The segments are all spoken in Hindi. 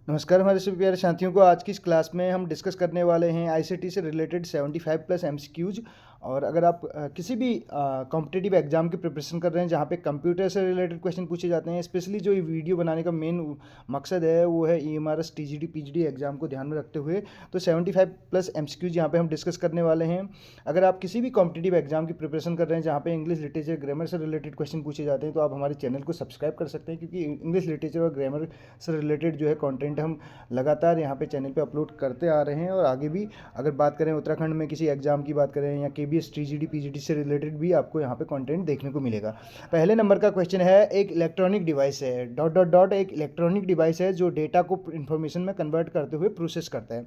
नमस्कार हमारे सभी प्यारे साथियों को। आज की इस क्लास में हम डिस्कस करने वाले हैं आईसीटी से रिलेटेड 75 प्लस एमसीक्यूज। और अगर आप किसी भी कॉम्पिटिटिव एग्जाम की प्रिपरेशन कर रहे हैं जहां पे कंप्यूटर से रिलेटेड क्वेश्चन पूछे जाते हैं, स्पेशली जो ये वीडियो बनाने का मेन मकसद है वो है ईएमआरएस टीजीडी पीजीडी एग्जाम को ध्यान में रखते हुए। तो 75 प्लस एमसीक्यूज यहाँ पे हम डिस्कस करने वाले हैं। अगर आप किसी भी कॉम्पिटिटिव एग्जाम की प्रिपरेशन कर रहे हैं जहाँ पे इंग्लिश लिटरेचर ग्रामर से रिलेटेड क्वेश्चन पूछे जाते हैं, तो आप हमारे चैनल को सब्सक्राइब कर सकते हैं, क्योंकि इंग्लिश लिटरेचर और ग्रामर से रिलेटेड जो है कंटेंट हम लगातार यहाँ पे चैनल पे अपलोड करते आ रहे हैं। और आगे भी अगर बात करें उत्तराखंड में किसी एग्जाम की बात करें या केबीएस टीजीडी पीजीडी से रिलेटेड भी आपको यहाँ पे कंटेंट देखने को मिलेगा। पहले नंबर का क्वेश्चन है, एक इलेक्ट्रॉनिक डिवाइस है डॉट डॉट डॉट एक इलेक्ट्रॉनिक डिवाइस है जो डेटा को इन्फॉर्मेशन में कन्वर्ट करते हुए प्रोसेस करता है।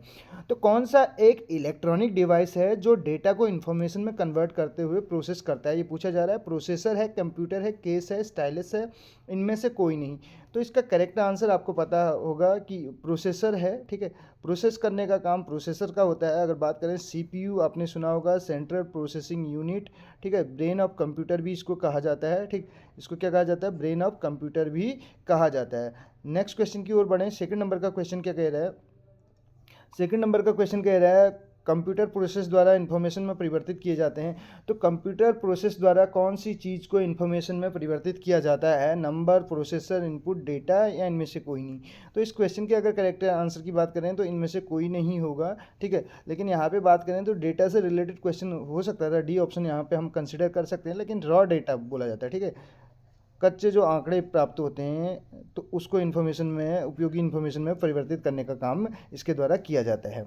तो कौन सा एक इलेक्ट्रॉनिक डिवाइस है जो डेटा को इन्फॉर्मेशन में कन्वर्ट करते हुए प्रोसेस करता है, ये पूछा जा रहा है। प्रोसेसर है, कंप्यूटर है, केस है, स्टाइलस है, इनमें से कोई नहीं। तो इसका करेक्ट आंसर आपको पता होगा कि प्रोसेसर है। ठीक है, प्रोसेस करने का काम प्रोसेसर का होता है। अगर बात करें सीपीयू, आपने सुना होगा सेंट्रल प्रोसेसिंग यूनिट। ठीक है, ब्रेन ऑफ कंप्यूटर भी इसको कहा जाता है। ठीक, इसको क्या कहा जाता है? ब्रेन ऑफ कंप्यूटर भी कहा जाता है। नेक्स्ट क्वेश्चन की ओर बढ़ें। सेकंड नंबर का क्वेश्चन क्या कह रहा है? सेकंड नंबर का क्वेश्चन कह रहा है कंप्यूटर प्रोसेस द्वारा इन्फॉर्मेशन में परिवर्तित किए जाते हैं। तो कंप्यूटर प्रोसेस द्वारा कौन सी चीज़ को इन्फॉर्मेशन में परिवर्तित किया जाता है? नंबर, प्रोसेसर, इनपुट, डेटा, या इनमें से कोई नहीं? तो इस क्वेश्चन के अगर करेक्ट आंसर की बात करें तो इनमें से कोई नहीं होगा। ठीक है, लेकिन यहाँ पे बात करें तो डेटा से रिलेटेड क्वेश्चन हो सकता था। डी ऑप्शन यहाँ पे हम कंसिडर कर सकते हैं, लेकिन रॉ डेटा बोला जाता है। ठीक है, कच्चे जो आंकड़े प्राप्त होते हैं तो उसको इन्फॉर्मेशन में, उपयोगी इन्फॉर्मेशन में परिवर्तित करने का काम इसके द्वारा किया जाता है।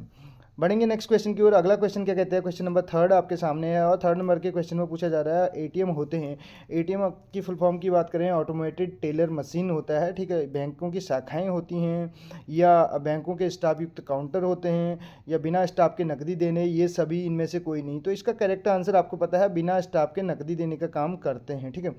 बढ़ेंगे नेक्स्ट क्वेश्चन की ओर। अगला क्वेश्चन क्या कहते हैं? क्वेश्चन नंबर थर्ड आपके सामने है, और थर्ड नंबर के क्वेश्चन में पूछा जा रहा है एटीएम होते हैं। एटीएम की फुल फॉर्म की बात करें, ऑटोमेटेड टेलर मशीन होता है। ठीक है, बैंकों की शाखाएं होती हैं, या बैंकों के स्टाफ युक्त काउंटर होते हैं, या बिना स्टाफ के नकदी देने, ये सभी इनमें से कोई नहीं। तो इसका करेक्ट आंसर आपको पता है, बिना स्टाफ के नकदी देने का काम करते हैं। ठीक है,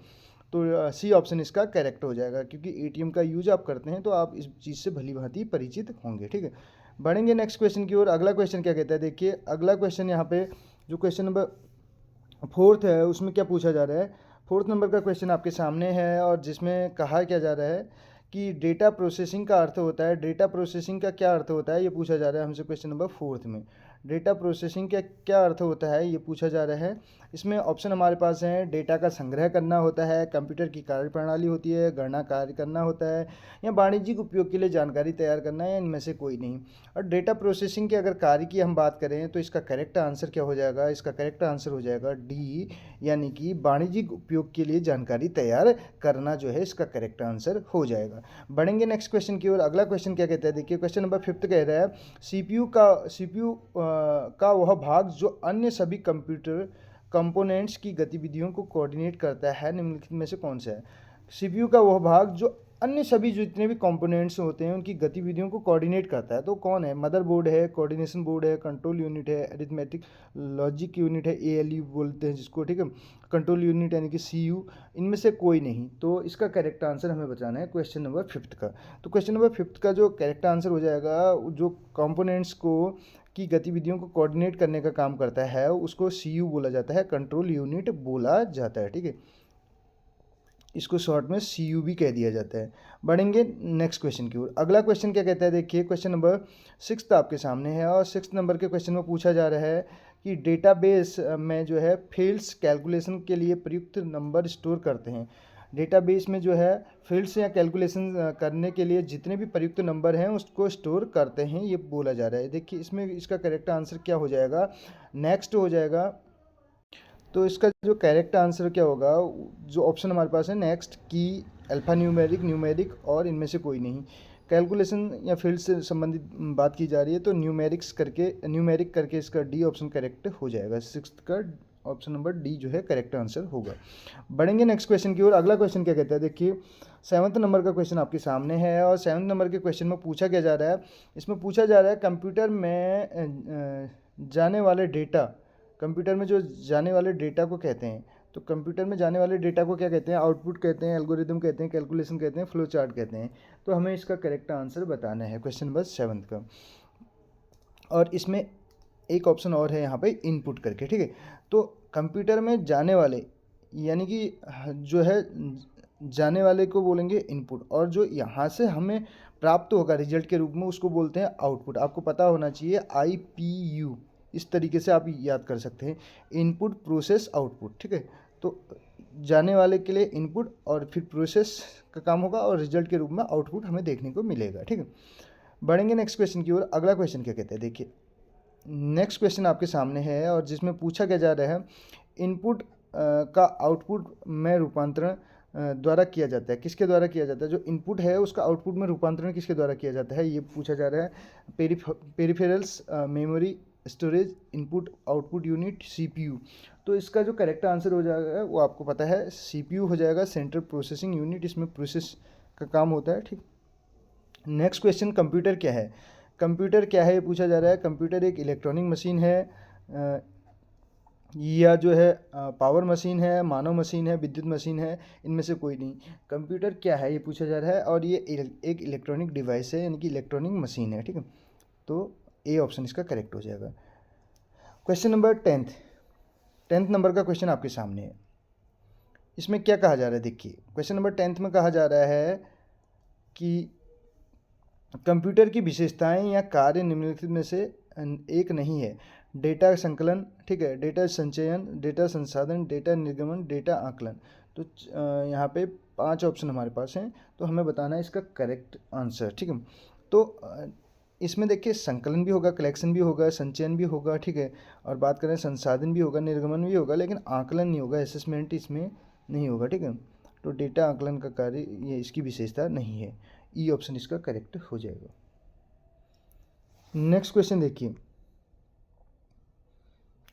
तो सी ऑप्शन इसका करेक्ट हो जाएगा, क्योंकि एटीएम का यूज आप करते हैं तो आप इस चीज़ से भली भांति परिचित होंगे। ठीक है, बढ़ेंगे नेक्स्ट क्वेश्चन की ओर। अगला क्वेश्चन क्या कहता है? देखिए अगला क्वेश्चन यहाँ पे जो क्वेश्चन नंबर फोर्थ है उसमें क्या पूछा जा रहा है। फोर्थ नंबर का क्वेश्चन आपके सामने है, और जिसमें कहा क्या जा रहा है कि डेटा प्रोसेसिंग का अर्थ होता है। डेटा प्रोसेसिंग का क्या अर्थ होता है, ये पूछा जा रहा है हमसे क्वेश्चन नंबर फोर्थ में। डेटा प्रोसेसिंग का क्या अर्थ होता है, ये पूछा जा रहा है। इसमें ऑप्शन हमारे पास हैं, डेटा का संग्रह करना होता है, कंप्यूटर की कार्यप्रणाली होती है, गणना कार्य करना होता है, या वाणिज्यिक उपयोग के लिए जानकारी तैयार करना है, या इनमें से कोई नहीं। और डेटा प्रोसेसिंग के अगर कार्य की हम बात करें तो इसका करेक्ट आंसर क्या हो जाएगा? इसका करेक्ट आंसर हो जाएगा डी, यानी कि वाणिज्यिक उपयोग के लिए जानकारी तैयार करना जो है इसका करेक्ट आंसर हो जाएगा। बढ़ेंगे नेक्स्ट क्वेश्चन की ओर। अगला क्वेश्चन क्या कहता है? देखिए क्वेश्चन नंबर फिफ्थ कह रहा है सीपीयू का वह भाग जो अन्य सभी कंप्यूटर कंपोनेंट्स की गतिविधियों को कोऑर्डिनेट करता है निम्नलिखित में से कौन सा है? सीपीयू का वह भाग जो अन्य सभी जितने भी कंपोनेंट्स होते हैं उनकी गतिविधियों को कोऑर्डिनेट करता है, तो कौन है? मदरबोर्ड है, कोऑर्डिनेशन बोर्ड है, कंट्रोल यूनिट है, अरिथमेटिक लॉजिक यूनिट है, एएलयू बोलते हैं जिसको। ठीक है, कंट्रोल यूनिट यानी कि सीयू, इनमें से कोई नहीं। तो इसका करेक्ट आंसर हमें बताना है क्वेश्चन नंबर फिफ्थ का। तो क्वेश्चन नंबर फिफ्थ का जो करेक्ट आंसर हो जाएगा, जो कंपोनेंट्स को की गतिविधियों को कोऑर्डिनेट करने का काम करता है उसको सीयू बोला जाता है, कंट्रोल यूनिट बोला जाता है। ठीक है, इसको शॉर्ट में सीयू भी कह दिया जाता है। बढ़ेंगे नेक्स्ट क्वेश्चन की ओर। अगला क्वेश्चन क्या कहता है? देखिए क्वेश्चन नंबर सिक्स आपके सामने है, और सिक्स नंबर के क्वेश्चन में पूछा जा रहा है कि डेटाबेस में जो है फील्ड्स कैलकुलेशन के लिए प्रयुक्त नंबर स्टोर करते हैं। डेटाबेस में जो है फील्ड्स या कैलकुलेशन करने के लिए जितने भी प्रयुक्त नंबर हैं उसको स्टोर करते हैं, ये बोला जा रहा है। देखिए इसमें इसका करेक्ट आंसर क्या हो जाएगा? नेक्स्ट हो जाएगा। तो इसका जो करेक्ट आंसर क्या होगा? जो ऑप्शन हमारे पास है नेक्स्ट की, अल्फा न्यूमेरिक, न्यूमेरिक, और इनमें से कोई नहीं। कैलकुलेशन या फील्ड से संबंधित बात की जा रही है तो न्यूमेरिक करके इसका डी ऑप्शन करेक्ट हो जाएगा। सिक्स का ऑप्शन नंबर डी जो है करेक्ट आंसर होगा। बढ़ेंगे नेक्स्ट क्वेश्चन की ओर। अगला क्वेश्चन क्या कहता है? देखिए सेवन्थ नंबर का क्वेश्चन आपके सामने है, और सेवन्थ नंबर के क्वेश्चन में पूछा क्या जा रहा है? इसमें पूछा जा रहा है कंप्यूटर में जाने वाले डेटा, कंप्यूटर में जो जाने वाले डेटा को कहते हैं। तो कंप्यूटर में जाने वाले डेटा को क्या कहते हैं? आउटपुट कहते हैं, एल्गोरिदम कहते हैं, कैलकुलेशन कहते हैं, फ्लो चार्ट कहते हैं। तो हमें इसका करेक्ट आंसर बताना है क्वेश्चन नंबर सेवन्थ का। और इसमें एक ऑप्शन और है यहाँ पे इनपुट करके। ठीक है, तो कंप्यूटर में जाने वाले यानी कि जो है जाने वाले को बोलेंगे इनपुट, और जो यहाँ से हमें प्राप्त होगा रिजल्ट के रूप में उसको बोलते हैं आउटपुट। आपको पता होना चाहिए IPU, इस तरीके से आप याद कर सकते हैं, इनपुट प्रोसेस आउटपुट, ठीक है। तो जाने वाले के लिए इनपुट और फिर प्रोसेस का काम होगा और रिजल्ट के रूप में आउटपुट हमें देखने को मिलेगा, ठीक है। बढ़ेंगे नेक्स्ट क्वेश्चन की ओर। अगला क्वेश्चन क्या कहते हैं, देखिए नेक्स्ट क्वेश्चन आपके सामने है और जिसमें पूछा क्या जा रहा है, इनपुट का आउटपुट में रूपांतरण द्वारा किया जाता है। किसके द्वारा किया जाता है? जो इनपुट है उसका आउटपुट में रूपांतरण किसके द्वारा किया जाता है, ये पूछा जा रहा है। Peripherals, memory, storage, input output unit, CPU। तो इसका जो करेक्ट आंसर हो जाएगा वो आपको पता है CPU हो जाएगा, सेंट्रल प्रोसेसिंग यूनिट, इसमें प्रोसेस का काम होता है, ठीक। नेक्स्ट क्वेश्चन, कंप्यूटर क्या है? कंप्यूटर क्या है ये पूछा जा रहा है। कंप्यूटर एक इलेक्ट्रॉनिक मशीन है या जो है पावर मशीन है, मानव मशीन है, विद्युत मशीन है, इनमें से कोई नहीं। कंप्यूटर क्या है ये पूछा जा रहा है और ये एक इलेक्ट्रॉनिक डिवाइस है, यानी कि इलेक्ट्रॉनिक मशीन है, ठीक है। तो ए ऑप्शन इसका करेक्ट हो जाएगा। क्वेश्चन नंबर 10th नंबर का क्वेश्चन आपके सामने है। इसमें क्या कहा जा रहा है, देखिए क्वेश्चन नंबर 10th में कहा जा रहा है कि कंप्यूटर की विशेषताएं या कार्य निम्नलिखित में से एक नहीं है। डेटा संकलन, ठीक है, डेटा संचयन, डेटा संसाधन, डेटा निर्गमन, डेटा आकलन। तो यहाँ पे 5 ऑप्शन हमारे पास हैं, तो हमें बताना है इसका करेक्ट आंसर, ठीक है। तो इसमें देखिए संकलन भी होगा, कलेक्शन भी होगा, संचयन भी होगा, ठीक है, और बात करें संसाधन भी होगा, निर्गमन भी होगा, लेकिन आकलन नहीं होगा, असेसमेंट इसमें नहीं होगा, ठीक है। तो डेटा आकलन का कार्य ये इसकी विशेषता नहीं है। ई ऑप्शन इसका करेक्ट हो जाएगा। नेक्स्ट क्वेश्चन देखिए,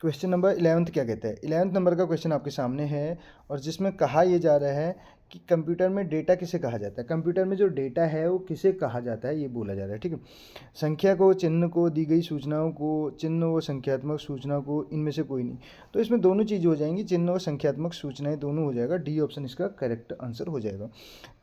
क्वेश्चन नंबर 11th क्या कहता है। 11th नंबर का क्वेश्चन आपके सामने है और जिसमें कहा यह जा रहा है कि कंप्यूटर में डेटा किसे कहा जाता है। कंप्यूटर में जो डेटा है वो किसे कहा जाता है ये बोला जा रहा है, ठीक है। संख्या को, चिन्ह को, दी गई सूचनाओं को, चिन्ह व संख्यात्मक सूचना को, इनमें से कोई नहीं। तो इसमें दोनों चीज़ हो जाएंगी, चिन्ह और संख्यात्मक सूचनाएं दोनों हो जाएगा। डी ऑप्शन इसका करेक्ट आंसर हो जाएगा।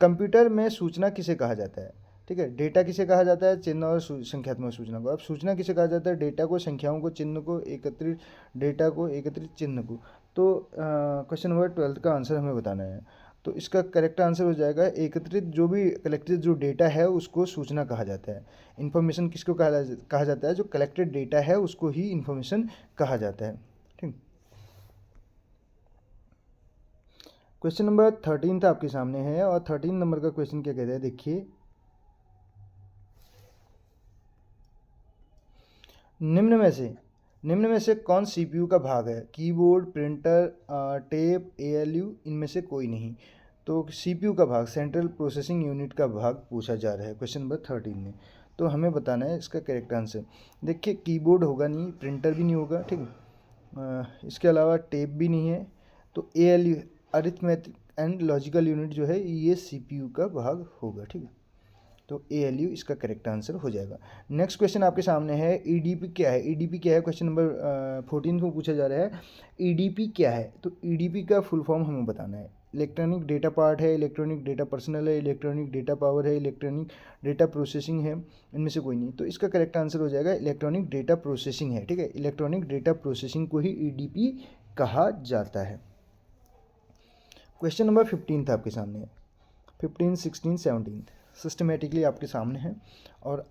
कंप्यूटर में सूचना किसे कहा जाता है, ठीक है। डेटा किसे कहा जाता है, चिन्ह और संख्यात्मक सूचना को। अब सूचना किसे कहा जाता है, डेटा को, संख्याओं को, चिन्ह को, एकत्रित डेटा को, एकत्रित चिन्ह को। तो क्वेश्चन नंबर 12 का आंसर हमें बताना है। तो इसका करेक्ट आंसर हो जाएगा एकत्रित, जो भी कलेक्टेड जो डेटा है उसको सूचना कहा जाता है। इन्फॉर्मेशन किसको कहा जाता है, जो कलेक्टेड डेटा है उसको ही इन्फॉर्मेशन कहा जाता है, ठीक। क्वेश्चन नंबर 13 आपके सामने है और 13 नंबर का क्वेश्चन क्या कहता है, देखिए निम्न में से कौन CPU का भाग है। कीबोर्ड, प्रिंटर, टेप, ALU, इनमें से कोई नहीं। तो CPU का भाग, सेंट्रल प्रोसेसिंग यूनिट का भाग पूछा जा रहा है क्वेश्चन नंबर 13 में। तो हमें बताना है इसका करेक्ट आंसर। देखिए कीबोर्ड होगा नहीं, प्रिंटर भी नहीं होगा, ठीक है, इसके अलावा टेप भी नहीं है। तो ALU, arithmetic and logical unit जो है ये CPU का भाग होगा, ठीक है। तो ALU इसका करेक्ट आंसर हो जाएगा। नेक्स्ट क्वेश्चन आपके सामने है, EDP क्या है। EDP क्या है, क्वेश्चन नंबर 14 को पूछा जा रहा है। EDP क्या है, तो EDP का फुल फॉर्म हमें बताना है। इलेक्ट्रॉनिक डेटा पार्ट है, इलेक्ट्रॉनिक डेटा पर्सनल है, इलेक्ट्रॉनिक डेटा पावर है, इलेक्ट्रॉनिक डेटा प्रोसेसिंग है, इनमें से कोई नहीं। तो इसका करेक्ट आंसर हो जाएगा इलेक्ट्रॉनिक डेटा प्रोसेसिंग है, ठीक है। इलेक्ट्रॉनिक डेटा प्रोसेसिंग को ही EDP कहा जाता है। क्वेश्चन नंबर 15 था आपके सामने, 15, 16, 17 सिस्टमेटिकली आपके सामने है। और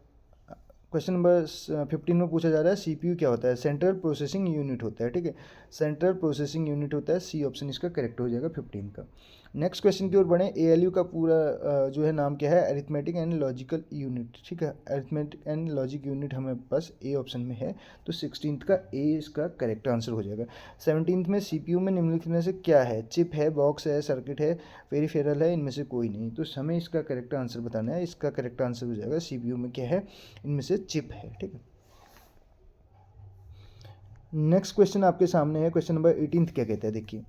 क्वेश्चन नंबर 15 में पूछा जा रहा है CPU क्या होता है। सेंट्रल प्रोसेसिंग यूनिट होता है, ठीक है, सेंट्रल प्रोसेसिंग यूनिट होता है। सी ऑप्शन इसका करेक्ट हो जाएगा 15 का। नेक्स्ट क्वेश्चन की ओर बढ़े। ALU का पूरा जो है नाम क्या है, अरिथमेटिक एंड लॉजिकल यूनिट, ठीक है। अरिथमेटिक एंड लॉजिक यूनिट हमें पास ए ऑप्शन में है, तो 16th का ए इसका करेक्ट आंसर हो जाएगा। 17th में CPU में निम्नलिखित में से क्या है। चिप है, बॉक्स है, सर्किट है, पेरिफेरल है, इनमें से कोई नहीं। तो हमें इसका करेक्ट आंसर बताना है। इसका करेक्ट आंसर हो जाएगा CPU में क्या है, इनमें से चिप है, ठीक है। नेक्स्ट क्वेश्चन आपके सामने है, क्वेश्चन नंबर 18 क्या कहता है, देखिए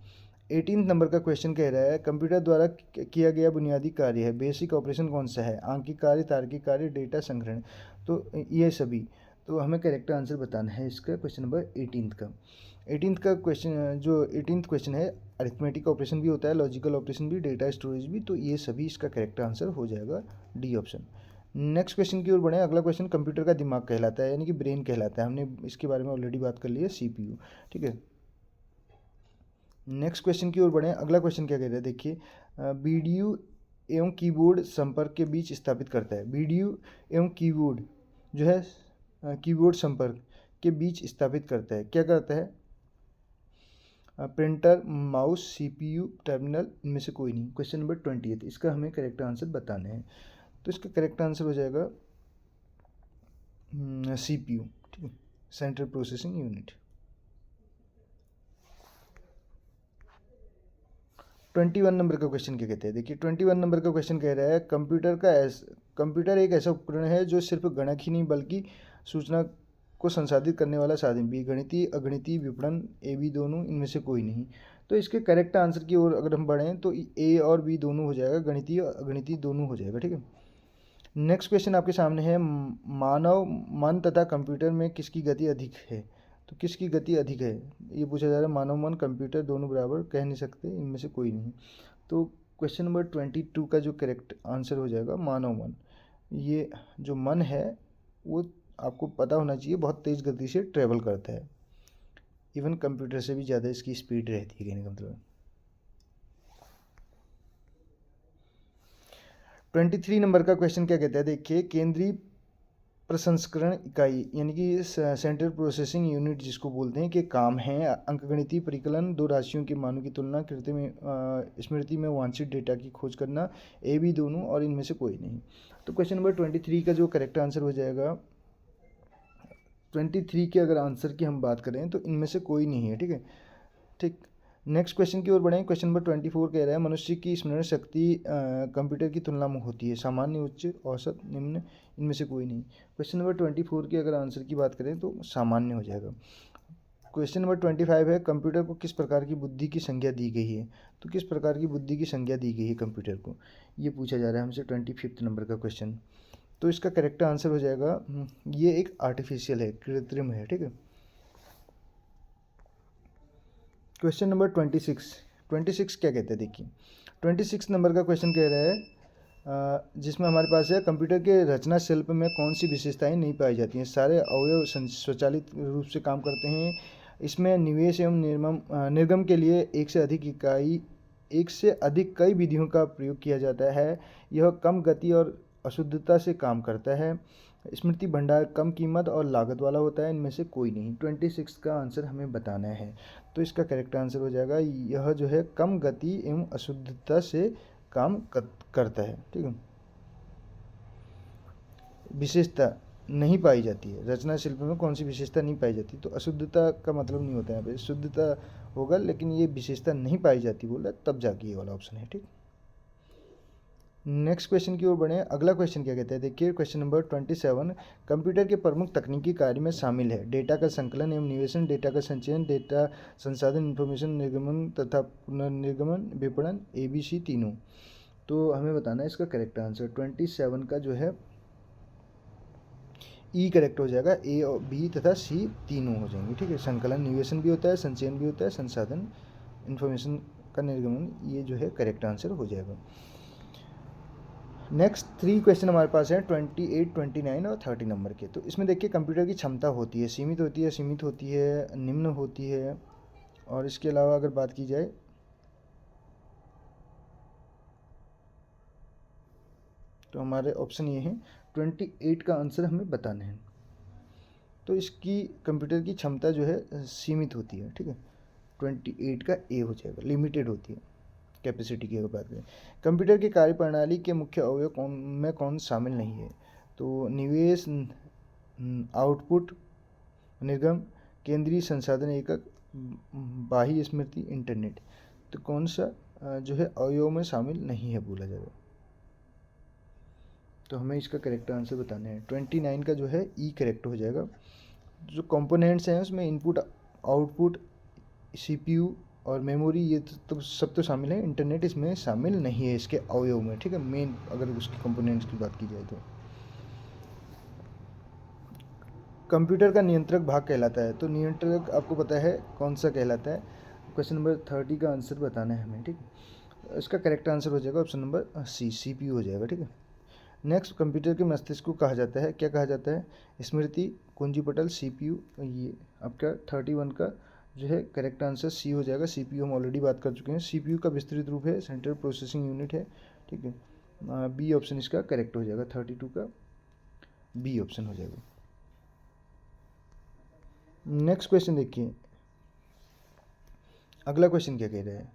18 नंबर का क्वेश्चन कह रहा है कंप्यूटर द्वारा किया गया बुनियादी कार्य है। बेसिक ऑपरेशन कौन सा है, आंकिक कार्य, तार्किक कार्य, डेटा संग्रहण। तो ये सभी, तो हमें करेक्ट आंसर बताना है इसका क्वेश्चन नंबर 18 का। 18 का क्वेश्चन, जो 18th क्वेश्चन है, अरिथमेटिक ऑपरेशन भी होता है, लॉजिकल ऑपरेशन भी, डेटा स्टोरेज भी। तो ये सभी इसका करेक्ट आंसर हो जाएगा, डी ऑप्शन। नेक्स्ट क्वेश्चन की ओर बढ़े। अगला क्वेश्चन कंप्यूटर का दिमाग कहलाता है, यानी कि ब्रेन कहलाता है। हमने इसके बारे में ऑलरेडी बात कर ली है, CPU, ठीक है। नेक्स्ट क्वेश्चन की ओर बढ़ें। अगला क्वेश्चन क्या कहता है, देखिए बीडीयू एवं कीबोर्ड संपर्क के बीच स्थापित करता है। बीडीयू एवं कीबोर्ड जो है कीबोर्ड संपर्क के बीच स्थापित करता है, क्या करता है? प्रिंटर, माउस, सीपीयू, टर्मिनल, इनमें से कोई नहीं। क्वेश्चन नंबर 28, इसका हमें करेक्ट आंसर बताने हैं। तो इसका करेक्ट आंसर हो जाएगा सीपीयू, ठीक है, सेंट्रल प्रोसेसिंग यूनिट। 21 नंबर का क्वेश्चन क्या कहते हैं, देखिए 21 नंबर का क्वेश्चन कह रहा है कंप्यूटर एक ऐसा उपकरण है जो सिर्फ गणक ही नहीं बल्कि सूचना को संसाधित करने वाला साधन भी। गणितीय, अगणितीय, विपणन, ए बी दोनों, इनमें से कोई नहीं। तो इसके करेक्ट आंसर की ओर अगर हम बढ़ें तो ए और बी दोनों हो जाएगा, गणितीय अगणितीय दोनों हो जाएगा, ठीक है। नेक्स्ट क्वेश्चन आपके सामने है, मानव मन तथा कंप्यूटर में किसकी गति अधिक है? तो किसकी गति अधिक है ये पूछा जा रहा है। मानव मन, कंप्यूटर दोनों बराबर कह नहीं सकते, इनमें से कोई नहीं। तो क्वेश्चन नंबर 22 का जो करेक्ट आंसर हो जाएगा मानव मन। ये जो मन है वो आपको पता होना चाहिए बहुत तेज़ गति से ट्रेवल करता है, इवन कंप्यूटर से भी ज़्यादा इसकी स्पीड रहती है कहने का मतलब। 23 नंबर का क्वेश्चन क्या कहता है, देखिए केंद्रीय प्रसंस्करण इकाई यानी कि सेंट्रल प्रोसेसिंग यूनिट जिसको बोलते हैं, के काम है अंकगणितीय परिकलन, दो राशियों के मानों की तुलना, कृत्रिम स्मृति में वांछित डेटा की खोज करना, ए बी दोनों, और इनमें से कोई नहीं। तो क्वेश्चन नंबर 23 का जो करेक्ट आंसर हो जाएगा, 23 के अगर आंसर की हम बात करें तो इनमें से कोई नहीं है, ठीक है। ठीक, नेक्स्ट क्वेश्चन की ओर बढ़ें। क्वेश्चन नंबर 24 कह रहा है मनुष्य की स्मरण शक्ति कंप्यूटर की तुलना में होती है, सामान्य, उच्च, औसत, निम्न, इनमें से कोई नहीं। क्वेश्चन नंबर 24 के अगर आंसर की बात करें तो सामान्य हो जाएगा। क्वेश्चन नंबर 25 है कंप्यूटर को किस प्रकार की बुद्धि की संज्ञा दी गई है? तो किस प्रकार की बुद्धि की संज्ञा दी गई है कंप्यूटर को, ये पूछा जा रहा है हमसे 25 नंबर का क्वेश्चन। तो इसका करेक्ट आंसर हो जाएगा ये एक आर्टिफिशियल है, कृत्रिम है, ठीक है। क्वेश्चन नंबर 26 क्या कहते हैं, देखिए 26 नंबर का क्वेश्चन कह रहा है जिसमें हमारे पास है कंप्यूटर के रचना शिल्प में कौन सी विशेषताएं नहीं पाई जाती हैं? सारे अवयव स्वचालित रूप से काम करते हैं, इसमें निवेश एवं निर्गम के लिए एक से अधिक कई विधियों का प्रयोग किया जाता है, यह कम गति और अशुद्धता से काम करता है, स्मृति भंडार कम कीमत और लागत वाला होता है, इनमें से कोई नहीं। 26 का आंसर हमें बताना है। तो इसका करेक्ट आंसर हो जाएगा यह जो है कम गति एवं अशुद्धता से काम करता है, ठीक है। विशेषता नहीं पाई जाती है, रचना शिल्प में कौन सी विशेषता नहीं पाई जाती? तो अशुद्धता का मतलब नहीं होता है यहाँ पे, शुद्धता होगा लेकिन ये विशेषता नहीं पाई जाती बोला तब जाके ये वाला ऑप्शन है, ठीक। नेक्स्ट क्वेश्चन की ओर बढ़े। अगला क्वेश्चन क्या कहता है, देखिए क्वेश्चन नंबर 27, कंप्यूटर के प्रमुख तकनीकी कार्य में शामिल है डेटा का संकलन एवं निवेशन, डेटा का संचयन, डेटा संसाधन, इंफॉर्मेशन निर्गमन तथा पुनर्निर्गमन, विपणन, ABC तीनों। तो हमें बताना है इसका करेक्ट आंसर। 27 का जो है ई करेक्ट हो जाएगा, ए और बी तथा सी तीनों हो जाएंगे, ठीक है। संकलन, निवेशन भी होता है, संचयन भी होता है, संसाधन, इन्फॉर्मेशन का निर्गमन, ये जो है करेक्ट आंसर हो जाएगा। नेक्स्ट 3 क्वेश्चन हमारे पास हैं 28, 29 और 30 नंबर के। तो इसमें देखिए कंप्यूटर की क्षमता होती है, सीमित होती है, सीमित होती है, निम्न होती है, और इसके अलावा अगर बात की जाए तो हमारे ऑप्शन ये हैं। 28 का आंसर हमें बताना है। तो इसकी कंप्यूटर की क्षमता जो है सीमित होती है, ठीक है। 28 का ए हो जाएगा, लिमिटेड होती है कैपेसिटी की अगर बात करें। कंप्यूटर की कार्यप्रणाली के मुख्य अवयव में कौन शामिल नहीं है? तो निवेश, आउटपुट, निर्गम, केंद्रीय संसाधन एकक, बाह्य स्मृति, इंटरनेट। तो कौन सा जो है अवयव में शामिल नहीं है बोला जाएगा? तो हमें इसका करेक्ट आंसर बताना है। 29 का जो है ई करेक्ट हो जाएगा। जो कंपोनेंट्स हैं उसमें इनपुट, आउटपुट, CPU और मेमोरी, ये तो सब तो शामिल है, इंटरनेट इसमें शामिल नहीं है इसके अवयव में, ठीक है। मेन अगर उसके कंपोनेंट्स की बात की जाए तो कंप्यूटर का नियंत्रक भाग कहलाता है। तो नियंत्रक आपको पता है कौन सा कहलाता है। क्वेश्चन नंबर 30 का आंसर बताना है हमें, ठीक है। इसका करेक्ट आंसर हो जाएगा ऑप्शन नंबर सी, CPU हो जाएगा, ठीक है। नेक्स्ट, कंप्यूटर के मस्तिष्क को कहा जाता है, क्या कहा जाता है? स्मृति, कुंजी पटल, CPU। ये आपका 31 का जो है करेक्ट आंसर सी हो जाएगा। सीपीयू हम ऑलरेडी बात कर चुके हैं। सीपीयू का विस्तृत रूप है सेंट्रल प्रोसेसिंग यूनिट है, ठीक है। बी ऑप्शन इसका करेक्ट हो जाएगा, 32 का बी ऑप्शन हो जाएगा। नेक्स्ट क्वेश्चन देखिए, अगला क्वेश्चन क्या कह रहा है।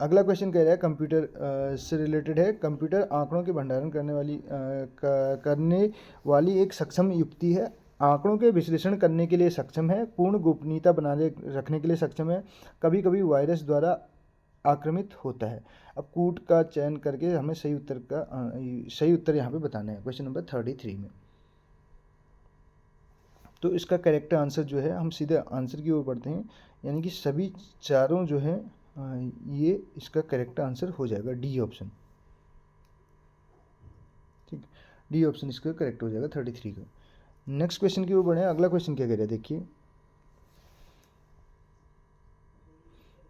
अगला क्वेश्चन कह रहा है कंप्यूटर से रिलेटेड है। कंप्यूटर आंकड़ों के भंडारण करने वाली एक सक्षम युक्ति है। आंकड़ों के विश्लेषण करने के लिए सक्षम है, पूर्ण गोपनीयता बनाए रखने के लिए सक्षम है, कभी कभी वायरस द्वारा आक्रमित होता है। अब कूट का चयन करके हमें सही उत्तर यहाँ पे बताना है क्वेश्चन नंबर 33 में। तो इसका करेक्ट आंसर जो है, हम सीधे आंसर की ओर बढ़ते हैं, यानी कि सभी चारों जो है ये इसका करेक्ट आंसर हो जाएगा, डी ऑप्शन, ठीक। डी ऑप्शन इसका करेक्ट हो जाएगा 33 का। नेक्स्ट क्वेश्चन की ओर बढ़े। अगला क्वेश्चन क्या कह रहा है देखिए,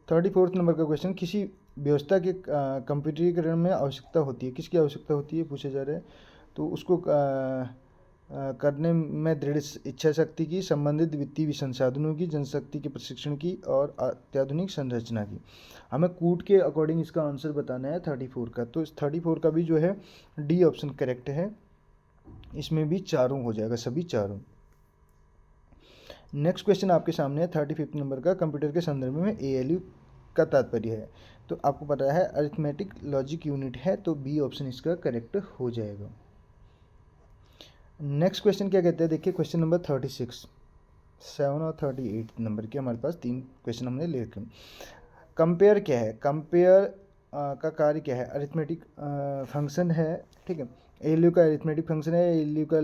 34 नंबर का क्वेश्चन, किसी व्यवस्था के कंप्यूटरीकरण में आवश्यकता होती है, किसकी आवश्यकता होती है पूछा जा रहा है। तो उसको करने में दृढ़ इच्छा शक्ति की, संबंधित वित्तीय संसाधनों की, जनशक्ति के प्रशिक्षण की और अत्याधुनिक संरचना की। हमें कूट के अकॉर्डिंग इसका आंसर बताना है 34 का। तो इस 34 का भी जो है डी ऑप्शन करेक्ट है, इसमें भी चारों हो जाएगा, सभी चारों। नेक्स्ट क्वेश्चन आपके सामने है 35 नंबर का, कंप्यूटर के संदर्भ में ALU का तात्पर्य है। तो आपको पता है अरिथमेटिक लॉजिक यूनिट है, तो बी ऑप्शन इसका करेक्ट हो जाएगा। नेक्स्ट क्वेश्चन क्या कहते हैं देखिए, क्वेश्चन नंबर 36, 7 और 38 नंबर के हमारे पास 3 क्वेश्चन हमने ले रखे। कंपेयर क्या है, कंपेयर का कार्य क्या है, अरिथमेटिक फंक्शन है, ठीक है। ALU का अरिथमेटिक फंक्शन है, ALU का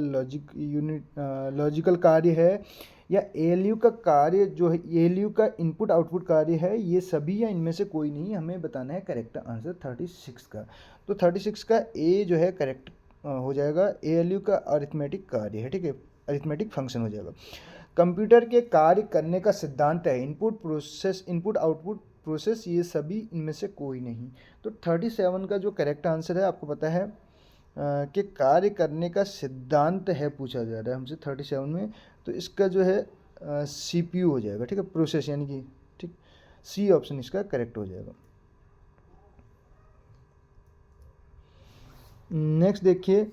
लॉजिकल कार्य है, या ALU का कार्य जो है ALU का इनपुट आउटपुट कार्य है, ये सभी या इनमें से कोई नहीं, हमें बताना है करेक्ट आंसर 36 का। तो 36 का ए जो है करेक्ट हो जाएगा, ALU का अरिथमेटिक कार्य है, ठीक है, अरिथमेटिक फंक्शन हो जाएगा। कंप्यूटर के कार्य करने का सिद्धांत है input process, input output process, ये सभी इनमें से कोई नहीं। तो 37 का जो करेक्ट आंसर है, आपको पता है कि कार्य करने का सिद्धांत है पूछा जा रहा है हमसे 37 में, तो इसका जो है CPU हो जाएगा, ठीक है, प्रोसेस यानी कि, ठीक, सी ऑप्शन इसका करेक्ट हो जाएगा। नेक्स्ट देखिए,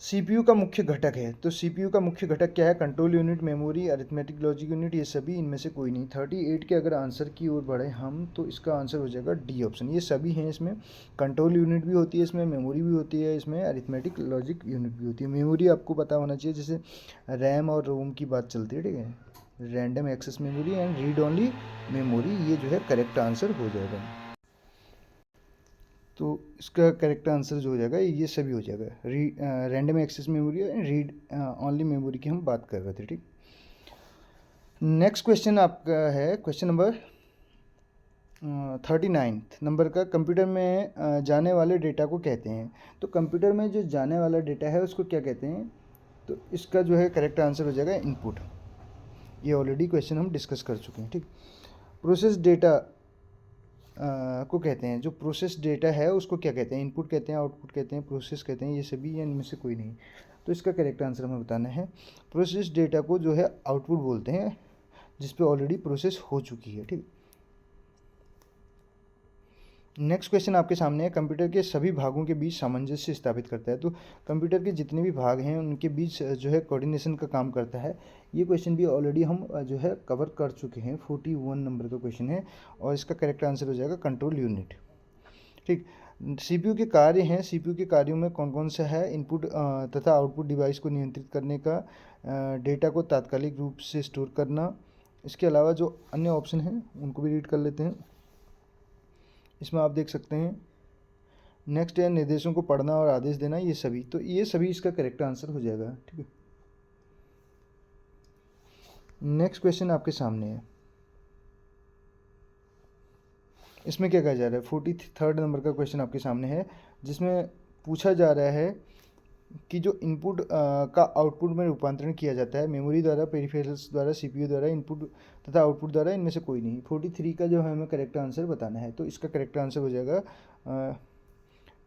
CPU का मुख्य घटक है। तो CPU का मुख्य घटक क्या है, control unit, memory, arithmetic logic unit, ये सभी इनमें से कोई नहीं। 38 के अगर आंसर की ओर बढ़े हम, तो इसका आंसर हो जाएगा डी ऑप्शन, ये सभी हैं। इसमें कंट्रोल यूनिट भी होती है, इसमें मेमोरी भी होती है, इसमें अरिथमेटिक लॉजिक यूनिट भी होती है। मेमोरी आपको पता होना चाहिए, जैसे रैम और रोम की बात चलती है, ठीक है, random access memory and read only memory, ये जो है करेक्ट आंसर हो जाएगा। तो इसका करेक्ट आंसर जो हो जाएगा ये सभी हो जाएगा। रैंडम एक्सेस मेमोरी और रीड ओनली मेमोरी की हम बात कर रहे थे, ठीक। नेक्स्ट क्वेश्चन आपका है क्वेश्चन नंबर 39 नंबर का, कंप्यूटर में जाने वाले डेटा को कहते हैं। तो कंप्यूटर में जो जाने वाला डेटा है उसको क्या कहते हैं, तो इसका जो है करेक्ट आंसर हो जाएगा इनपुट। ये ऑलरेडी क्वेश्चन हम डिस्कस कर चुके हैं, ठीक। प्रोसेस डेटा को कहते हैं, जो प्रोसेस डेटा है उसको क्या कहते हैं, इनपुट कहते हैं, आउटपुट कहते हैं, प्रोसेस कहते हैं, ये सभी या इनमें से कोई नहीं। तो इसका करेक्ट आंसर हमें बताना है, प्रोसेस डेटा को जो है आउटपुट बोलते हैं, जिस पे ऑलरेडी प्रोसेस हो चुकी है, ठीक। नेक्स्ट क्वेश्चन आपके सामने है, कंप्यूटर के सभी भागों के बीच सामंजस्य स्थापित करता है। तो कंप्यूटर के जितने भी भाग हैं उनके बीच जो है कोऑर्डिनेशन का काम करता है। ये क्वेश्चन भी ऑलरेडी हम जो है कवर कर चुके हैं, 41 नंबर का क्वेश्चन है, और इसका करेक्ट आंसर हो जाएगा कंट्रोल यूनिट, ठीक। CPU के कार्य हैं, CPU के कार्यों में कौन कौन सा है, इनपुट तथा आउटपुट डिवाइस को नियंत्रित करने का, डेटा को तात्कालिक रूप से स्टोर करना। इसके अलावा जो अन्य ऑप्शन हैं उनको भी रीड कर लेते हैं। इसमें आप देख सकते हैं, नेक्स्ट है निर्देशों को पढ़ना और आदेश देना, ये सभी, तो ये सभी इसका करेक्ट आंसर हो जाएगा, ठीक है। नेक्स्ट क्वेश्चन आपके सामने है, इसमें क्या कहा जा रहा है, 43 नंबर का क्वेश्चन आपके सामने है, जिसमें पूछा जा रहा है कि जो इनपुट का आउटपुट में रूपांतरण किया जाता है, मेमोरी द्वारा, पेरिफेरल्स द्वारा, CPU द्वारा, इनपुट तथा आउटपुट द्वारा, इनमें से कोई नहीं। 43 का जो है हमें करेक्ट आंसर बताना है, तो इसका करेक्ट आंसर हो जाएगा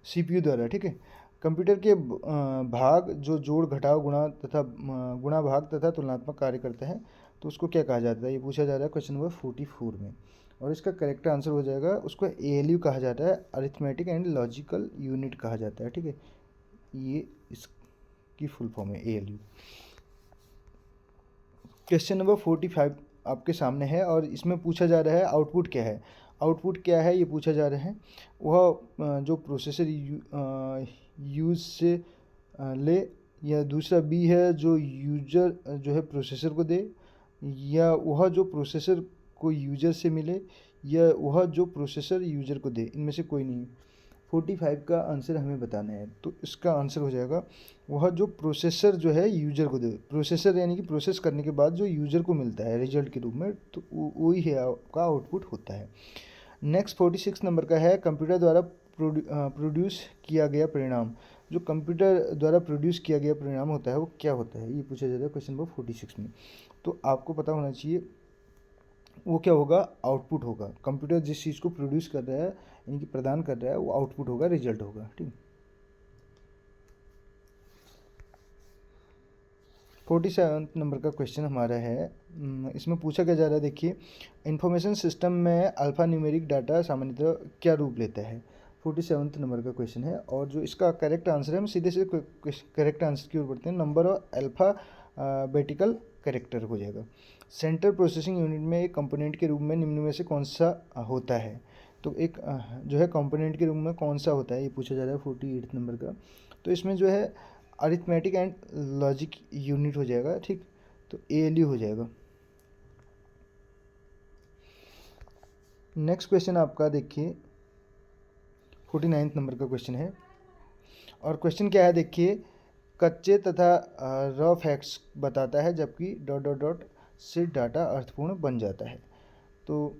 CPU द्वारा, ठीक है। कंप्यूटर के भाग जो जोड़, घटाव, गुणा भाग तथा तुलनात्मक कार्य करता है, तो उसको क्या कहा जाता है, ये पूछा जा रहा है क्वेश्चन नंबर 44 में। और इसका करेक्ट आंसर हो जाएगा, उसको ALU कहा जाता है, अरिथमेटिक एंड लॉजिकल यूनिट कहा जाता है। ठीक है, ये इसकी फुल फॉर्म है ALU। क्वेश्चन नंबर 45 आपके सामने है और इसमें पूछा जा रहा है आउटपुट क्या है। आउटपुट क्या है ये पूछा जा रहा है, वह जो प्रोसेसर यूज़ से ले, या दूसरा बी है जो यूजर जो है प्रोसेसर को दे, या वह जो प्रोसेसर को यूजर से मिले, या वह जो प्रोसेसर यूजर को दे। इनमें से कोई नहीं। 45 का आंसर हमें बताना है, तो इसका आंसर हो जाएगा वह जो प्रोसेसर जो है यूजर को दे। प्रोसेसर यानी कि प्रोसेस करने के बाद जो यूजर को मिलता है रिजल्ट के रूप में, तो वही है आपका आउटपुट होता है। नेक्स्ट 46 नंबर का है कंप्यूटर द्वारा प्रोड्यूस किया गया परिणाम। जो कंप्यूटर द्वारा प्रोड्यूस किया गया परिणाम होता है वो क्या होता है, ये पूछा जा रहा है क्वेश्चन नंबर 46 में। तो आपको पता होना चाहिए वो क्या होगा, आउटपुट होगा। कंप्यूटर जिस चीज़ को प्रोड्यूस कर रहा है यानी कि प्रदान कर रहा है, वो आउटपुट होगा, रिजल्ट होगा। ठीक, 47 नंबर का क्वेश्चन हमारा है। इसमें पूछा क्या जा रहा है, देखिए, इंफॉर्मेशन सिस्टम में अल्फा न्यूमेरिक डाटा सामान्यतः क्या रूप लेता है। 47 नंबर का क्वेश्चन है और जो इसका करेक्ट आंसर है, हम सीधे सीधे करेक्ट आंसर की ओर बढ़ते हैं। नंबर ऑफ अल्फा बेटिकल करेक्टर हो जाएगा। सेंट्रल प्रोसेसिंग यूनिट में एक कंपोनेंट के रूप में निम्न में से कौन सा होता है। तो एक जो है कंपोनेंट के रूप में कौन सा होता है, ये पूछा जा रहा है 48 नंबर का। तो इसमें जो है अरिथमेटिक एंड लॉजिक यूनिट हो जाएगा। ठीक, तो ALU हो जाएगा। नेक्स्ट क्वेश्चन आपका देखिए 49 नंबर का क्वेश्चन है और क्वेश्चन क्या है, देखिए, कच्चे तथा रॉ फैक्ट्स बताता है जबकि डॉट डॉट डॉट से डाटा अर्थपूर्ण बन जाता है। तो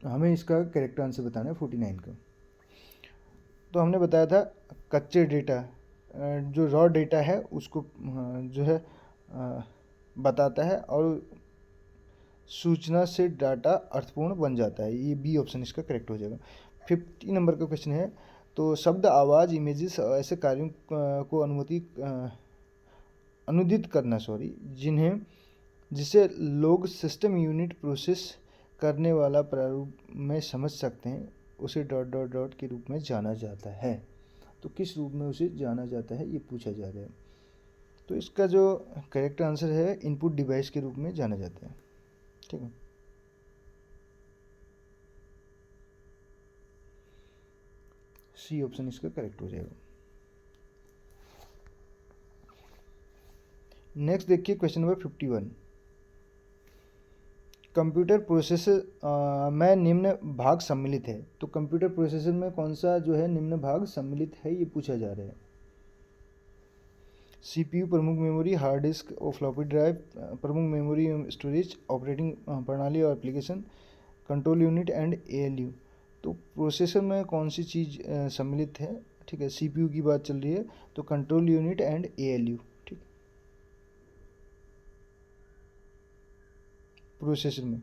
हमें इसका करेक्ट आंसर बताना है 49 का। तो हमने बताया था कच्चे डेटा, जो रॉ डेटा है उसको जो है बताता है, और सूचना से डाटा अर्थपूर्ण बन जाता है। ये बी ऑप्शन इसका करेक्ट हो जाएगा। 50 नंबर का क्वेश्चन है, तो शब्द, आवाज़, इमेजेस ऐसे कार्यों को अनुदित करना जिसे लोग सिस्टम यूनिट प्रोसेस करने वाला प्रारूप में समझ सकते हैं, उसे डॉट डॉट डॉट के रूप में जाना जाता है। तो किस रूप में उसे जाना जाता है ये पूछा जा रहा है। तो इसका जो करेक्ट आंसर है, इनपुट डिवाइस के रूप में जाना जाता है। ठीक है, सी ऑप्शन इसका करेक्ट हो जाएगा। नेक्स्ट देखिए क्वेश्चन नंबर 51। कंप्यूटर प्रोसेसर में निम्न भाग सम्मिलित है। तो कंप्यूटर प्रोसेसर में कौन सा जो है निम्न भाग सम्मिलित है, ये पूछा जा रहा है। CPU, प्रमुख मेमोरी, हार्ड डिस्क और फ्लॉपी ड्राइव, प्रमुख मेमोरी स्टोरेज, ऑपरेटिंग प्रणाली और application, control unit and ALU। तो प्रोसेसर में कौन सी चीज़ सम्मिलित है, ठीक है, CPU की बात चल रही है, तो कंट्रोल यूनिट एंड ALU। ठीक, प्रोसेसर में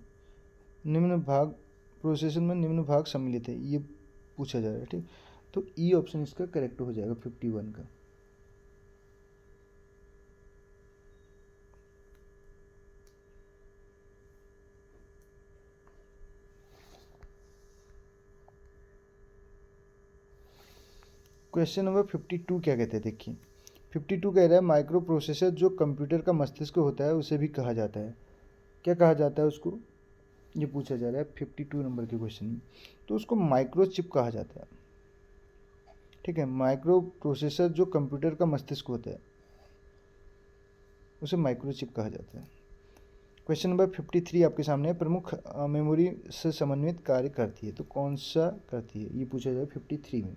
निम्न भाग सम्मिलित है, ये पूछा जा रहा है। ठीक, तो E ऑप्शन इसका करेक्ट हो जाएगा 51 का। क्वेश्चन नंबर 52 क्या कहते हैं, देखिए 52 कह रहा है माइक्रो प्रोसेसर जो कंप्यूटर का मस्तिष्क होता है उसे भी कहा जाता है। क्या कहा जाता है उसको, ये पूछा जा रहा है 52 नंबर के क्वेश्चन में। तो उसको माइक्रो चिप कहा जाता है। ठीक है, माइक्रो प्रोसेसर जो कंप्यूटर का मस्तिष्क होता है उसे माइक्रो चिप कहा जाता है। क्वेश्चन नंबर 53 आपके सामने है, प्रमुख मेमोरी से समन्वित कार्य करती है। तो कौन सा करती है, ये पूछा जाएगा 53 में।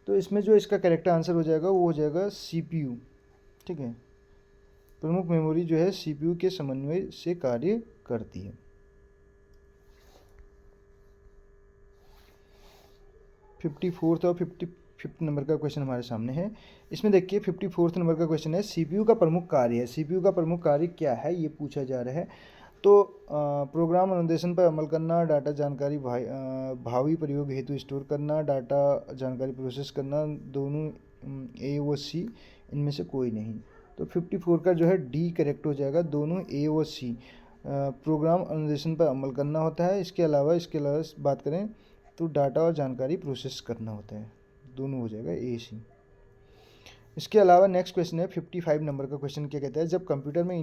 तो इसमें जो इसका करेक्ट आंसर हो जाएगा वो हो जाएगा CPU। ठीक है, प्रमुख मेमोरी जो है CPU के समन्वय से कार्य करती है। 54th और 55th नंबर का क्वेश्चन हमारे सामने है। इसमें देखिए 54th नंबर का क्वेश्चन है, CPU का प्रमुख कार्य है। CPU का प्रमुख कार्य क्या है ये पूछा जा रहा है। तो प्रोग्राम अनुदेशन पर अमल करना, डाटा जानकारी भावी प्रयोग हेतु स्टोर करना, डाटा जानकारी प्रोसेस करना, दोनों A व C, इनमें से कोई नहीं। तो 54 का जो है डी करेक्ट हो जाएगा। दोनों ए और सी प्रोग्राम अनुदेशन पर अमल करना होता है। इसके अलावा बात करें तो डाटा और जानकारी प्रोसेस करना होता है। दोनों हो जाएगा ए सी। इसके अलावा नेक्स्ट क्वेश्चन है 55 नंबर का क्वेश्चन। क्या कहता है, जब कंप्यूटर में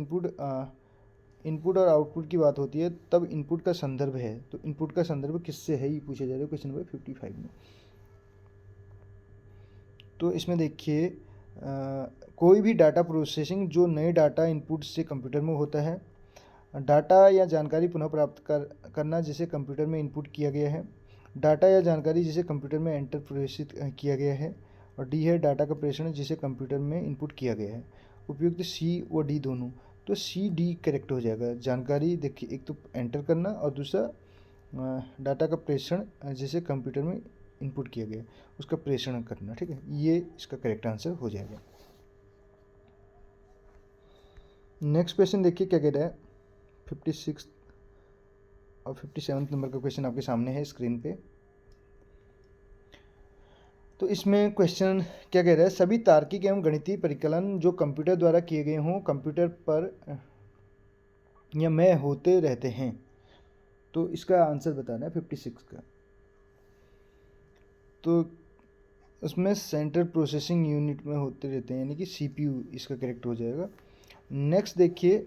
इनपुट और आउटपुट की बात होती है तब इनपुट का संदर्भ है, तो इनपुट का संदर्भ किससे है, ये पूछा जा रहा है क्वेश्चन नंबर 55 में। तो इसमें देखिए कोई भी डाटा प्रोसेसिंग जो नए डाटा इनपुट से कंप्यूटर में होता है, डाटा या जानकारी पुनः प्राप्त करना जिसे कंप्यूटर में इनपुट किया गया है, डाटा या जानकारी जिसे कंप्यूटर में एंटर प्रेषित किया गया है, और डी है डाटा का प्रेषण जिसे कंप्यूटर में इनपुट किया गया है। उपयुक्त सी व डी दोनों, तो सी डी करेक्ट हो जाएगा। जानकारी देखिए एक तो एंटर करना और दूसरा डाटा का प्रेषण जिसे कंप्यूटर में इनपुट किया गया उसका प्रेषण करना। ठीक है, ये इसका करेक्ट आंसर हो जाएगा। नेक्स्ट क्वेश्चन देखिए क्या कह रहा है, 56 और 57 नंबर का क्वेश्चन आपके सामने है स्क्रीन पे। तो इसमें क्वेश्चन क्या कह रहा है, सभी तार्किक एवं गणितीय परिकलन जो कंप्यूटर द्वारा किए गए हों कंप्यूटर पर या में होते रहते हैं। तो इसका आंसर बताना है 56 का। तो उसमें सेंट्रल प्रोसेसिंग यूनिट में होते रहते हैं, यानी कि सीपीयू इसका करेक्ट हो जाएगा। नेक्स्ट देखिए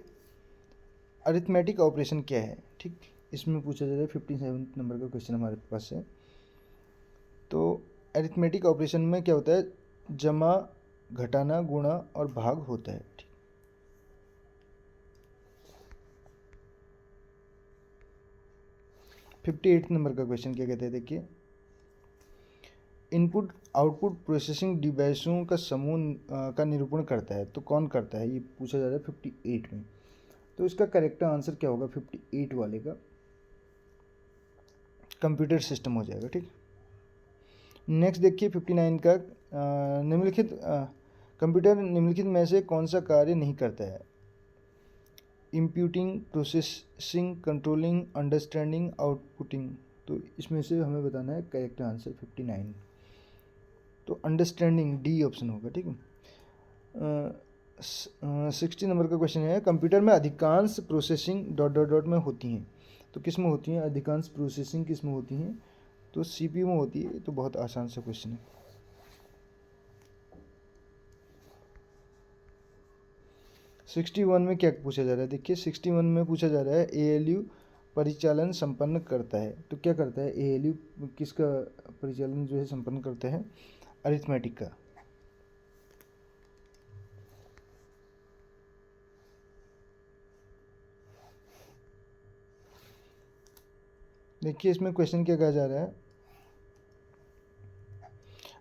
अरिथमेटिक ऑपरेशन क्या है। ठीक, इसमें पूछा जा रहा है 57 नंबर का क्वेश्चन हमारे पास है। तो अरिथमेटिक ऑपरेशन में क्या होता है, जमा, घटाना, गुणा और भाग होता है। ठीक, फिफ्टी 58 नंबर का क्वेश्चन क्या कहते हैं देखिए, इनपुट आउटपुट प्रोसेसिंग डिवाइसों का समूह का निरूपण करता है, तो कौन करता है, ये पूछा जा रहा है 58 में। तो इसका करेक्ट आंसर क्या होगा 58 वाले का, कंप्यूटर सिस्टम हो जाएगा। ठीक, नेक्स्ट देखिए 59 का निम्नलिखित कंप्यूटर निम्नलिखित में से कौन सा कार्य नहीं करता है, इंप्यूटिंग, प्रोसेसिंग, कंट्रोलिंग, अंडरस्टैंडिंग, आउटपुटिंग। तो इसमें से हमें बताना है करेक्ट आंसर 59। तो अंडरस्टैंडिंग डी ऑप्शन होगा। ठीक है, 60 नंबर का क्वेश्चन है, कंप्यूटर में अधिकांश प्रोसेसिंग डॉट डॉट डॉट में होती हैं, तो किस में होती हैं, अधिकांश प्रोसेसिंग किस में होती हैं, तो सीपीयू में होती है। तो बहुत आसान सा क्वेश्चन है। सिक्सटी वन में क्या पूछा जा रहा है देखिए, 61 में पूछा जा रहा है एएलयू परिचालन संपन्न करता है। तो क्या करता है एएलयू, किसका परिचालन जो है संपन्न करता है, अरिथमेटिक का। देखिए इसमें क्वेश्चन क्या कहा जा रहा है,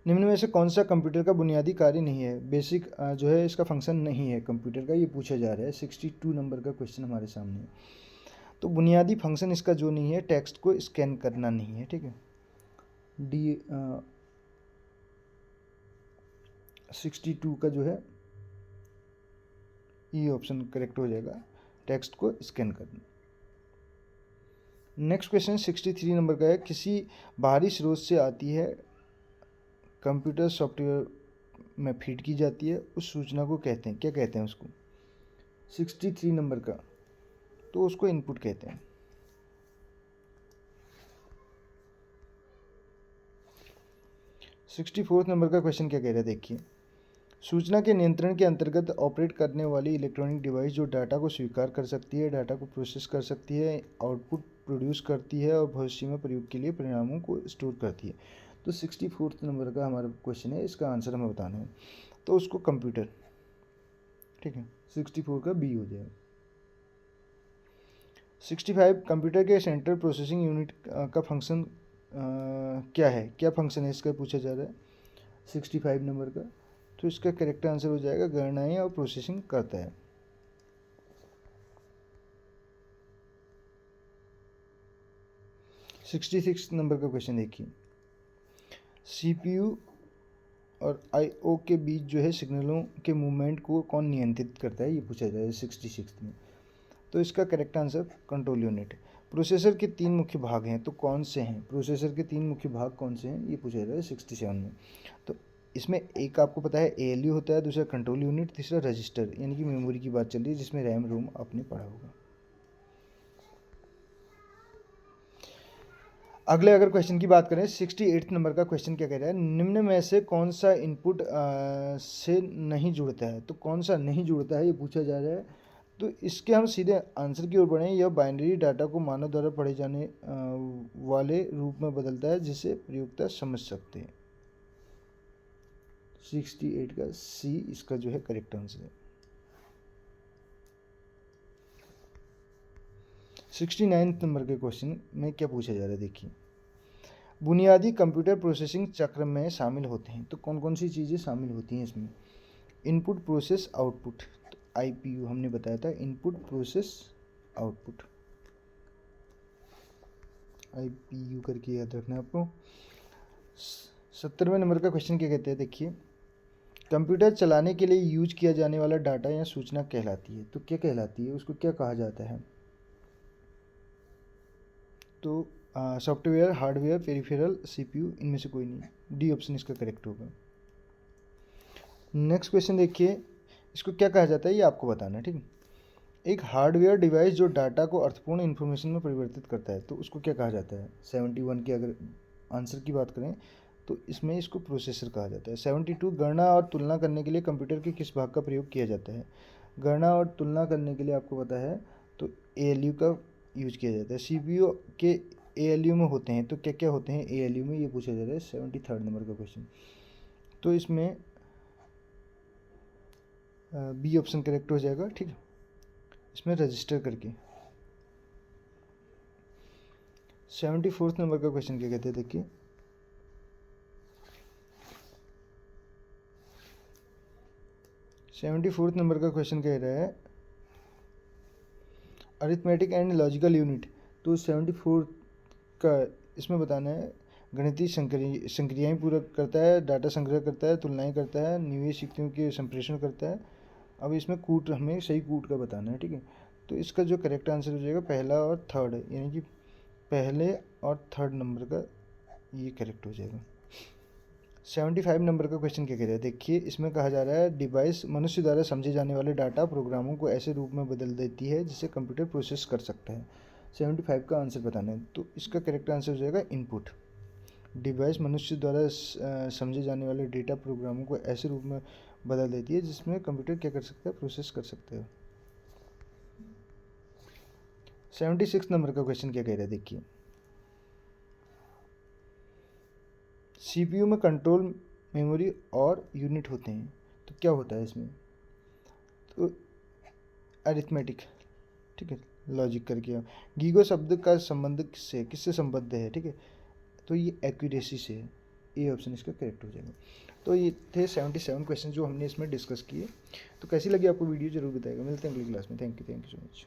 निम्न में से कौन सा कंप्यूटर का बुनियादी कार्य नहीं है, बेसिक जो है इसका फंक्शन नहीं है कंप्यूटर का, ये पूछा जा रहा है। 62 नंबर का क्वेश्चन हमारे सामने है। तो बुनियादी फंक्शन इसका जो नहीं है, टेक्स्ट को स्कैन करना नहीं है। ठीक है, डी 62 का जो है ये ऑप्शन करेक्ट हो जाएगा, टेक्स्ट को स्कैन करना। नेक्स्ट क्वेश्चन 63 नंबर का है, किसी बाहरी स्रोत से आती है, कंप्यूटर सॉफ्टवेयर में फीड की जाती है, उस सूचना को कहते हैं, क्या कहते हैं उसको, 63 नंबर का, तो उसको इनपुट कहते हैं। सिक्सटी फोर्थ नंबर का क्वेश्चन क्या कह रहा है देखिए, सूचना के नियंत्रण के अंतर्गत ऑपरेट करने वाली इलेक्ट्रॉनिक डिवाइस जो डाटा को स्वीकार कर सकती है, डाटा को प्रोसेस कर सकती है, आउटपुट प्रोड्यूस करती है और भविष्य में प्रयोग के लिए परिणामों को स्टोर करती है। तो 64 नंबर का हमारा क्वेश्चन है, इसका आंसर हमें बताना है, तो उसको कंप्यूटर। ठीक है, 64 का बी हो जाएगा। 65 कंप्यूटर के सेंट्रल प्रोसेसिंग यूनिट का फंक्शन क्या है, क्या फंक्शन है इसका पूछा जा रहा है 65 नंबर का। तो इसका करेक्ट आंसर हो जाएगा गणनाएं और प्रोसेसिंग करता है। सिक्सटी सिक्स नंबर का क्वेश्चन देखिए, सीपीयू और आईओ के बीच जो है सिग्नलों के मूवमेंट को कौन नियंत्रित करता है, ये पूछा जाए 66 में। तो इसका करेक्ट आंसर कंट्रोल यूनिट है। प्रोसेसर के 3 मुख्य भाग हैं, तो कौन से हैं, प्रोसेसर के 3 मुख्य भाग कौन से हैं, ये पूछा जा रहा है 67 में। तो इसमें एक आपको पता है ALU होता है, दूसरा कंट्रोल यूनिट, तीसरा रजिस्टर, यानी कि मेमोरी की बात चल रही है जिसमें रैम रोम आपने पढ़ा होगा। अगले अगर क्वेश्चन की बात करें 68 नंबर का क्वेश्चन क्या कह रहा है, निम्न में से कौन सा इनपुट से नहीं जुड़ता है। तो कौन सा नहीं जुड़ता है ये पूछा जा रहा है। तो इसके हम सीधे आंसर की ओर बढ़ें। यह बाइनरी डाटा को मानव द्वारा पढ़े जाने वाले रूप में बदलता है जिसे प्रयोक्ता समझ सकते हैं। 68 का सी इसका जो है करेक्ट आंसर है। 69 नंबर के क्वेश्चन में क्या पूछा जा रहा है देखिए, बुनियादी कंप्यूटर प्रोसेसिंग चक्र में शामिल होते हैं। तो कौन कौन सी चीज़ें शामिल होती हैं इसमें, इनपुट प्रोसेस आउटपुट। तो IPU हमने बताया था, इनपुट प्रोसेस आउटपुट, IPU करके याद रखना है आपको। 70वें नंबर का क्वेश्चन क्या कहते हैं देखिए, कंप्यूटर चलाने के लिए यूज किया जाने वाला डाटा या सूचना कहलाती है। तो क्या कहलाती है, उसको क्या कहा जाता है। तो सॉफ्टवेयर, हार्डवेयर, पेरिफेरल, CPU, इनमें से कोई नहीं। डी ऑप्शन इसका करेक्ट होगा। नेक्स्ट क्वेश्चन देखिए, इसको क्या कहा जाता है ये आपको बताना है, ठीक है। एक हार्डवेयर डिवाइस जो डाटा को अर्थपूर्ण इन्फॉर्मेशन में परिवर्तित करता है, तो उसको क्या कहा जाता है। 71 के अगर आंसर की बात करें तो इसमें इसको प्रोसेसर कहा जाता है। 72 गणना और तुलना करने के लिए कंप्यूटर के किस भाग का प्रयोग किया जाता है। गणना और तुलना करने के लिए आपको पता है तो ALU का यूज किया जाता है। CPU के ALU में होते हैं, तो क्या क्या होते हैं ALU में, ये पूछा जा रहा है 73 नंबर का क्वेश्चन। तो इसमें B ऑप्शन करेक्ट हो जाएगा, ठीक है। इसमें रजिस्टर करके। 74 नंबर का क्वेश्चन क्या कहते हैं देखिए, सेवेंटी फोर्थ नंबर का क्वेश्चन कह रहा है अरिथमेटिक एंड लॉजिकल यूनिट। तो 74 का इसमें बताना है गणितीय संक्रियाएं पूरा करता है, डाटा संग्रह करता है, तुलनाएं करता है, निवेश युक्तियों के संप्रेषण करता है। अब इसमें कूट हमें सही कूट का बताना है, ठीक है। तो इसका जो करेक्ट आंसर हो जाएगा पहला और थर्ड, यानी कि पहले और थर्ड नंबर का ये करेक्ट हो जाएगा। 75 नंबर का क्वेश्चन क्या कह रहा है देखिए, इसमें कहा जा रहा है डिवाइस मनुष्य द्वारा समझे जाने वाले डाटा प्रोग्रामों को ऐसे रूप में बदल देती है जिसे कंप्यूटर प्रोसेस कर सकता है। 75 का आंसर बताना है, तो इसका करेक्ट आंसर हो जाएगा इनपुट। डिवाइस मनुष्य द्वारा समझे जाने वाले डेटा प्रोग्रामों को ऐसे रूप में बदल देती है जिसमें कंप्यूटर क्या कर सकता है, प्रोसेस कर सकता है। 76 नंबर का क्वेश्चन क्या कह रहा है देखिए, CPU में कंट्रोल, मेमोरी और यूनिट होते हैं। तो क्या होता है इसमें, तो अरिथमेटिक, ठीक है, लॉजिक करके। गीगो शब्द का संबंध किससे संबद्ध है, ठीक है। तो ये एक्यूरेसी से है, ए ऑप्शन इसका करेक्ट हो जाएगा। तो ये थे 77 क्वेश्चन जो हमने इसमें डिस्कस किए। तो कैसी लगी आपको वीडियो, जरूर बताएगा। मिलते हैं अगली क्लास में। Thank you so much.